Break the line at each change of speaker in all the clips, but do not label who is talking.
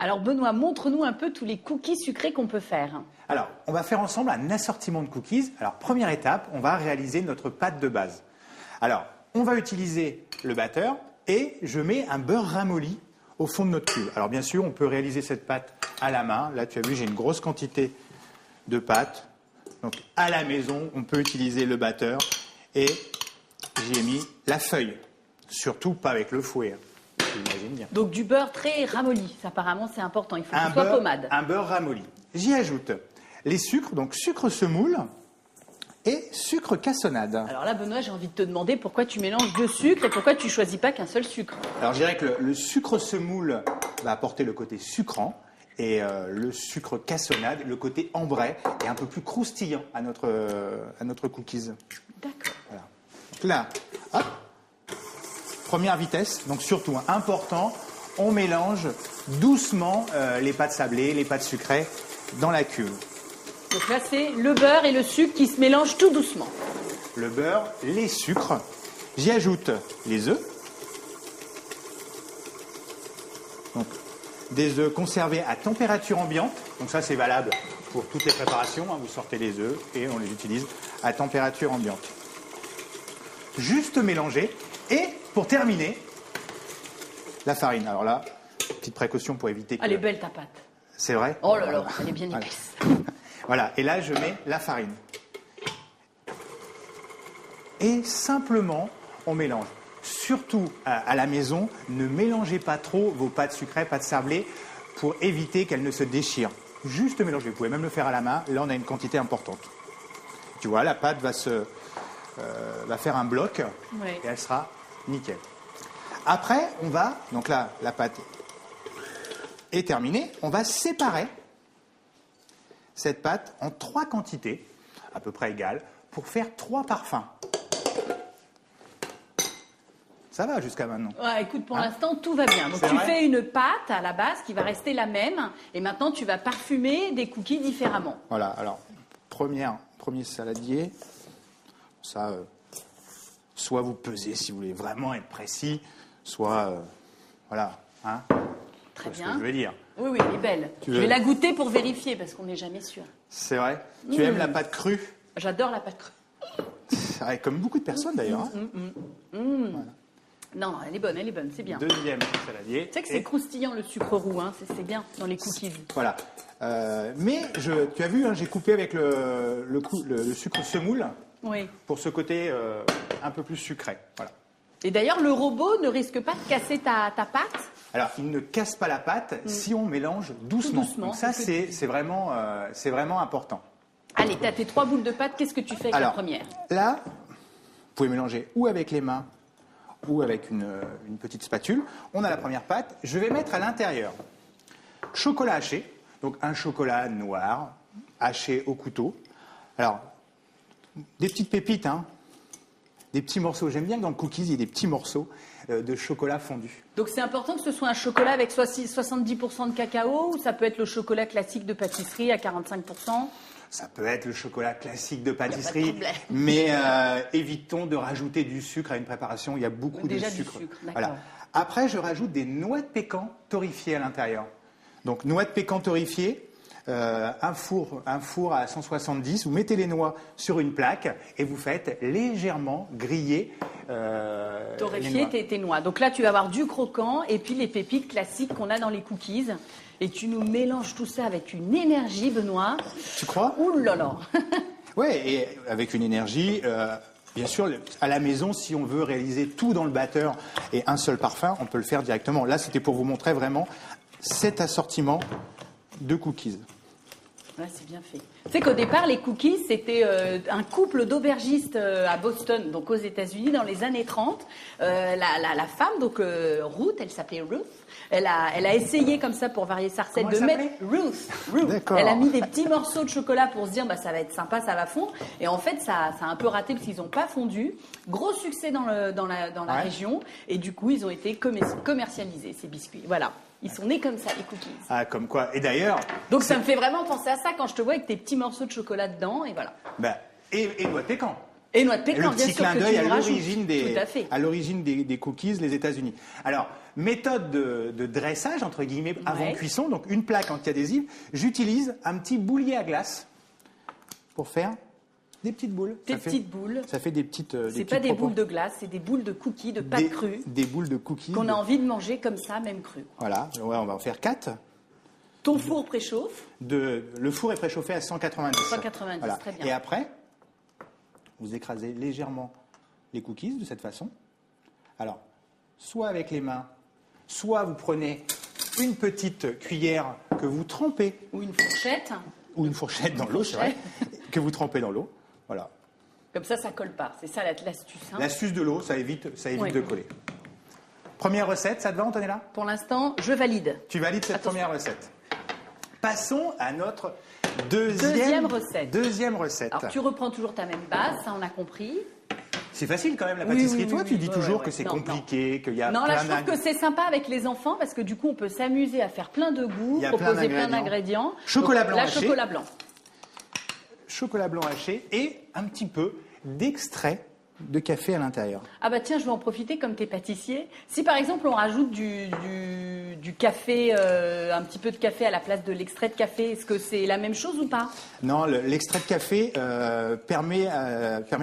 Alors Benoît, montre-nous un peu tous les cookies sucrés qu'on peut faire.
Alors, on va faire ensemble un assortiment de cookies. Alors, première étape, on va réaliser notre pâte de base. Alors, on va utiliser le batteur et je mets un beurre ramolli au fond de notre cuve. Alors, bien sûr, on peut réaliser cette pâte à la main. Là, tu as vu, j'ai une grosse quantité de pâte. Donc, à la maison, on peut utiliser le batteur et j'y ai mis la feuille. Surtout pas avec le fouet. J'imagine bien.
Donc, du beurre très ramolli. Ça, apparemment, c'est important. Il faut qu'il soit pommade.
Un beurre ramolli. J'y ajoute les sucres, donc sucre semoule et sucre cassonade.
Alors là, Benoît, j'ai envie de te demander pourquoi tu mélanges deux sucres et pourquoi tu choisis pas qu'un seul sucre.
Alors je dirais que le sucre semoule va apporter le côté sucrant et le sucre cassonade, le côté ambré et un peu plus croustillant à notre cookies.
D'accord.
Voilà. Donc là, hop, première vitesse, donc surtout important, on mélange doucement les pâtes sablées, les pâtes sucrées dans la cuve.
Donc là, c'est le beurre et le sucre qui se mélangent tout doucement.
Le beurre, les sucres. J'y ajoute les œufs. Donc, des œufs conservés à température ambiante. Donc ça, c'est valable pour toutes les préparations. Vous sortez les œufs et on les utilise à température ambiante. Juste mélanger. Et pour terminer, la farine. Alors là, petite précaution pour éviter que...
Elle est belle ta pâte.
C'est vrai?
Oh là là, elle est bien épaisse.
Voilà, et là je mets la farine. Et simplement, on mélange. Surtout à la maison, ne mélangez pas trop vos pâtes sucrées, pâtes sablées, pour éviter qu'elles ne se déchirent. Juste mélanger, vous pouvez même le faire à la main, là on a une quantité importante. Tu vois, la pâte va faire un bloc,
Oui.
et elle sera nickel. Après, on va, donc là, la pâte est terminée, on va séparer cette pâte en 3 quantités, à peu près égales, pour faire 3 parfums. Ça va jusqu'à maintenant.
Ouais, écoute, pour l'instant, tout va bien. Donc
C'est
tu
vrai
fais une pâte à la base qui va rester la même, et maintenant tu vas parfumer des cookies différemment.
Voilà, alors, premier saladier, ça, soit vous pesez si vous voulez vraiment être précis, soit, voilà, hein,
Très
c'est ce
bien.
que je veux dire.
Oui, oui, elle est belle.
Tu
Je
veux-
vais la goûter pour vérifier, parce qu'on n'est jamais sûr.
C'est vrai. Tu aimes la pâte crue?
J'adore la pâte crue.
Ouais, comme beaucoup de personnes d'ailleurs. Hein.
Non, elle est bonne, c'est bien.
Deuxième saladier.
Tu sais que c'est croustillant le sucre roux, hein, c'est bien dans les cookies.
Voilà. Mais tu as vu, hein, j'ai coupé avec le sucre semoule
Oui.
pour ce côté un peu plus sucré. Voilà.
Et d'ailleurs, le robot ne risque pas de casser ta pâte.
Alors, il ne casse pas la pâte si on mélange doucement.
Tout doucement,
Donc ça,
c'est
c'est vraiment important.
Allez, tu as tes 3 boules de pâte, qu'est-ce que tu fais avec la première?
Là, vous pouvez mélanger ou avec les mains ou avec une petite spatule. On a la première pâte. Je vais mettre à l'intérieur chocolat haché, donc un chocolat noir haché au couteau. Alors, des petites pépites, hein, des petits morceaux. J'aime bien que dans le cookies, il y ait des petits morceaux de chocolat fondu.
Donc c'est important que ce soit un chocolat avec 70% de cacao, ou ça peut être le chocolat classique de pâtisserie à 45%?
Ça peut être le chocolat classique de pâtisserie,
problème.
mais évitons de rajouter du sucre à une préparation. Il y a beaucoup
Déjà
de
du
sucre.
sucre, d'accord.
Voilà. Après, je rajoute des noix de pécan torréfiées à l'intérieur. Donc, noix de pécan torréfiées, un four à 170. Vous mettez les noix sur une plaque et vous faites légèrement griller
Torréfier tes noix. Donc là, tu vas avoir du croquant et puis les pépites classiques qu'on a dans les cookies. Et tu nous mélanges tout ça avec une énergie, Benoît.
Tu crois?
Ouh là là.
Oui, et avec une énergie. Bien sûr, à la maison, si on veut réaliser tout dans le batteur et un seul parfum, on peut le faire directement. Là, c'était pour vous montrer vraiment cet assortiment de cookies.
Ouais, c'est bien fait. Tu sais qu'au départ, les cookies, c'était un couple d'aubergistes à Boston, donc aux États-Unis, dans les années 30. La femme, donc Ruth, elle s'appelait Ruth. Elle a essayé comme ça pour varier sa recette
Comment
de
elle
mettre Ruth.
D'accord.
Elle a mis des petits morceaux de chocolat pour se dire bah ça va être sympa, ça va fondre. Et en fait, ça a un peu raté parce qu'ils n'ont pas fondu. Gros succès dans la région. Et du coup, ils ont été commercialisés ces biscuits. Voilà. Ils sont nés comme ça, les cookies.
Ah, comme quoi. Et d'ailleurs...
Donc ça me fait vraiment penser à ça quand je te vois avec tes petits morceaux de chocolat dedans, et voilà.
Bah, et noix de pécan.
Et noix de pécan,
le
bien
petit
sûr,
clin
que
d'œil
tu nous rajoutes. Tout à fait.
à l'origine des cookies, les États-Unis. Alors, méthode de dressage, entre guillemets, avant cuisson, donc une plaque anti-adhésive, j'utilise un petit boulier à glace pour faire des petites boules.
Petites boules.
Ça fait des petites.
C'est pas des boules de glace, c'est des boules de cookies, de pâte crue.
Des boules de cookies.
Qu'on a envie de manger comme ça, même cru.
Voilà, ouais, on va en faire 4.
Ton four préchauffe.
Le four est préchauffé à 190.
190, voilà. Très bien.
Et après, vous écrasez légèrement les cookies de cette façon. Alors, soit avec les mains, soit vous prenez une petite cuillère que vous trempez.
Ou une fourchette.
Ou une fourchette dans l'eau, c'est vrai. Que vous trempez dans l'eau. Voilà.
Comme ça colle pas. C'est ça l'astuce. Hein.
L'astuce de l'eau, ça évite de coller. Première recette, ça te va, Antonella?
Pour l'instant, je valide.
Tu valides cette première recette. Passons à notre deuxième recette.
Alors, tu reprends toujours ta même base, ça on a compris.
C'est facile quand même la pâtisserie. Toi, tu dis toujours que c'est compliqué, qu'il y a
Non, là, je trouve que c'est sympa avec les enfants parce que du coup, on peut s'amuser à faire plein de goûts, proposer plein d'ingrédients.
Chocolat blanc haché.
Chocolat blanc.
Chocolat blanc haché et un petit peu d'extrait de café à l'intérieur.
Ah bah tiens, je vais en profiter comme t'es pâtissier. Si par exemple on rajoute du café, un petit peu de café à la place de l'extrait de café, est-ce que c'est la même chose ou pas?
Non, l'extrait de café permet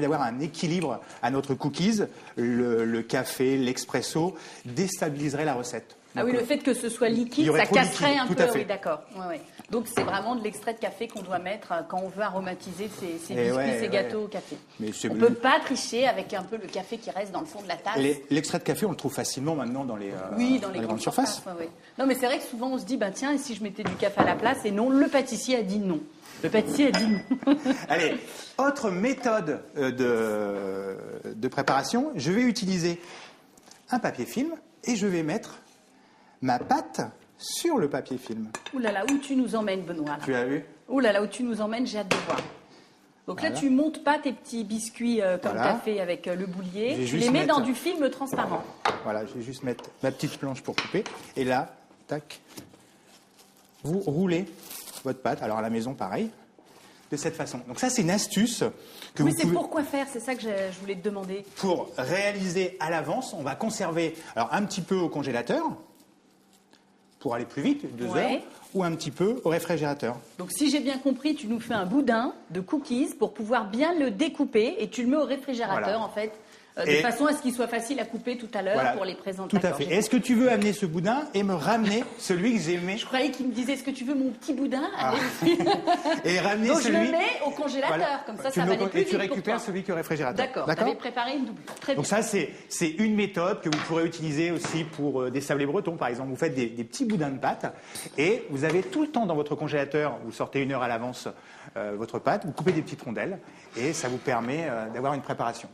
d'avoir un équilibre à notre cookies. Le café, l'expresso déstabiliserait la recette.
Ah oui, le fait que ce soit liquide, ça casserait un peu. Oui, d'accord. Ouais. Donc c'est vraiment de l'extrait de café qu'on doit mettre quand on veut aromatiser ces biscuits, ces gâteaux au café. On ne peut pas tricher avec un peu le café qui reste dans le fond de la tasse.
L'extrait de café, on le trouve facilement maintenant dans les grandes surfaces.
Non, mais c'est vrai que souvent on se dit, bah tiens, et si je mettais du café à la place? Et non, le pâtissier a dit non. Le pâtissier a dit non.
Allez, autre méthode de préparation, je vais utiliser un papier film et je vais mettre ma pâte sur le papier film.
Ouh là là, où tu nous emmènes, Benoît là.
Tu as vu?
Ouh là là, où tu nous emmènes, j'ai hâte de voir. Donc là, tu montes pas tes petits biscuits comme tu as fait avec le boulier. Tu les mets dans du film transparent.
Voilà, je vais juste mettre ma petite planche pour couper. Et là, tac, vous roulez votre pâte. Alors à la maison, pareil, de cette façon. Donc ça, c'est une astuce que vous pouvez...
c'est pourquoi faire, c'est ça que je voulais te demander.
Pour réaliser à l'avance, on va conserver alors un petit peu au congélateur, pour aller plus vite, 2 heures, ou un petit peu au réfrigérateur.
Donc si j'ai bien compris, tu nous fais un boudin de cookies pour pouvoir bien le découper et tu le mets au réfrigérateur en fait, de façon à ce qu'il soit facile à couper tout à l'heure pour les présenter.
Tout à fait. Est-ce que tu veux amener ce boudin et me ramener celui que j'ai aimé?
Je croyais qu'il me disait, est-ce que tu veux mon petit boudin?
Et ramener
donc
celui...
je le mets au congélateur, comme ça va aller plus vite.
Et tu récupères celui qui est au réfrigérateur.
D'accord, tu avais préparé une double. Très bien.
Donc ça, c'est une méthode que vous pourrez utiliser aussi pour des sablés bretons, par exemple. Vous faites des petits boudins de pâte et vous avez tout le temps dans votre congélateur, vous sortez 1 heure à l'avance votre pâte, vous coupez des petites rondelles et ça vous permet d'avoir une préparation.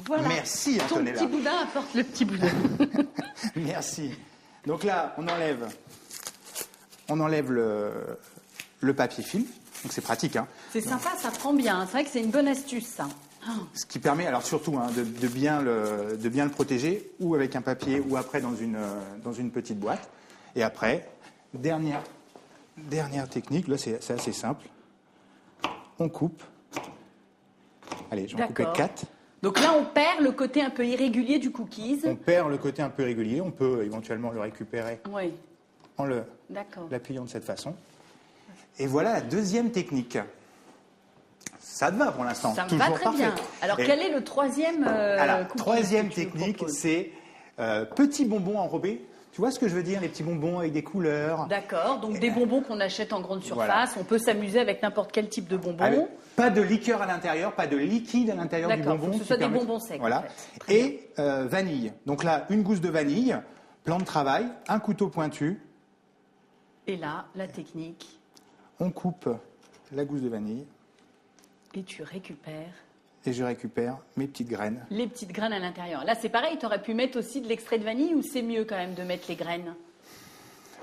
Voilà.
Merci, Antonella.
Ton petit boudin apporte le petit boudin.
Merci. Donc là, on enlève le papier film. Donc c'est pratique. Hein.
C'est sympa, ça prend bien. C'est vrai que c'est une bonne astuce, ça.
Ce qui permet, alors surtout, de bien le protéger, ou avec un papier, ou après dans une petite boîte. Et après, dernière technique, là c'est assez simple. On coupe. Allez, j'en coupe 4.
Donc là, on perd le côté un peu irrégulier du cookies.
On perd le côté un peu irrégulier. On peut éventuellement le récupérer en l'appuyant de cette façon. Et voilà la deuxième technique. Ça te va pour l'instant?
Ça me va très bien. Alors, quel est le troisième
troisième technique, c'est petits bonbons enrobés. Tu vois ce que je veux dire? Les petits bonbons avec des couleurs.
D'accord, donc des bonbons qu'on achète en grande surface. On peut s'amuser avec n'importe quel type de bonbons.
Pas de liqueur à l'intérieur, pas de liquide à l'intérieur du bonbon.
Que ce soit des bonbons secs.
Voilà. En fait. Et vanille. Donc là, une gousse de vanille, plan de travail, un couteau pointu.
Et là, la technique.
On coupe la gousse de vanille.
Et tu récupères.
Et je récupère mes petites graines.
Les petites graines à l'intérieur. Là, c'est pareil, tu aurais pu mettre aussi de l'extrait de vanille ou c'est mieux quand même de mettre les graines?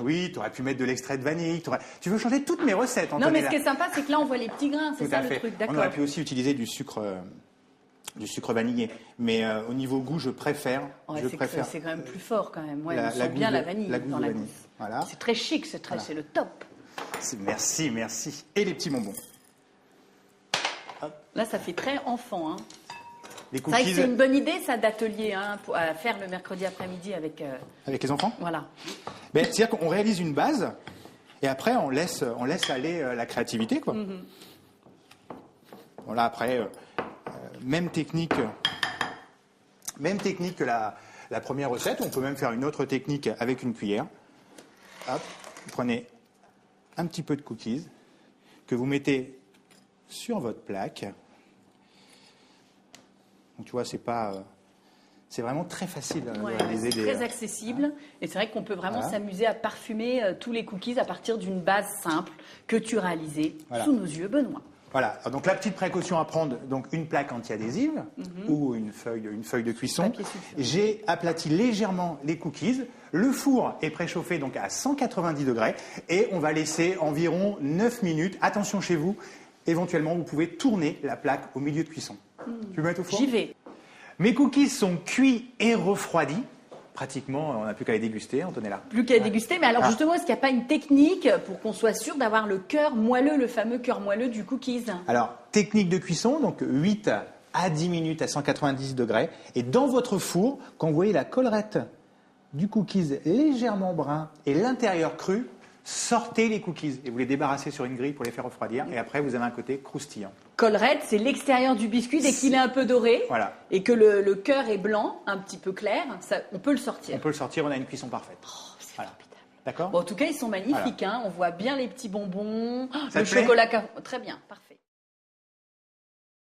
Oui, tu aurais pu mettre de l'extrait de vanille. Tu veux changer toutes mes recettes, Antonella.
Non, mais ce qui est sympa, c'est que là, on voit les petits grains. C'est ça le truc, d'accord.
On aurait pu aussi utiliser du sucre vanillé. Mais au niveau goût, je préfère.
C'est quand même plus fort, quand même. Ouais, on sent bien la vanille dans la gousse.
Voilà.
C'est très chic, c'est le top.
Merci. Et les petits bonbons.
Là, ça fait très enfant. Hein.
les
C'est vrai que
cookies
c'est une bonne idée, ça, d'atelier, hein, à faire le mercredi après-midi avec...
avec les enfants.
Voilà.
Ben, c'est-à-dire qu'on réalise une base et après on laisse aller la créativité, quoi. Voilà, après, même technique que la première recette. On peut même faire une autre technique avec une cuillère. Hop, vous prenez un petit peu de cookies que vous mettez sur votre plaque. Donc, tu vois, c'est vraiment très facile de
Ouais,
réaliser
c'est très accessible. Et c'est vrai qu'on peut vraiment s'amuser à parfumer tous les cookies à partir d'une base simple que tu réalisais sous nos yeux, Benoît.
Voilà, donc la petite précaution à prendre, donc une plaque anti-adhésive ou une feuille de cuisson. J'ai aplati légèrement les cookies. Le four est préchauffé donc à 190 degrés et on va laisser environ 9 minutes. Attention chez vous, éventuellement vous pouvez tourner la plaque au milieu de cuisson. Tu veux mettre au four ?
J'y vais.
Mes cookies sont cuits et refroidis. Pratiquement, on n'a plus qu'à les déguster, Antonella.
Plus qu'à déguster, mais alors justement, est-ce qu'il n'y a pas une technique pour qu'on soit sûr d'avoir le cœur moelleux, le fameux cœur moelleux du cookies ?
Alors, technique de cuisson, donc 8 à 10 minutes à 190 degrés. Et dans votre four, quand vous voyez la collerette du cookies légèrement brun et l'intérieur cru, sortez les cookies et vous les débarrassez sur une grille pour les faire refroidir. Et après, vous avez un côté croustillant.
Collerette, c'est l'extérieur du biscuit dès qu'il est un peu doré.
Voilà.
Et que le cœur est blanc, un petit peu clair, on peut le sortir.
On peut le sortir, on a une cuisson parfaite.
C'est
Voilà.
formidable.
D'accord ?
Bon, en tout cas, ils sont magnifiques.
Voilà.
On voit bien les petits bonbons,
Ça
le
te plaît ?
chocolat. Très bien, parfait.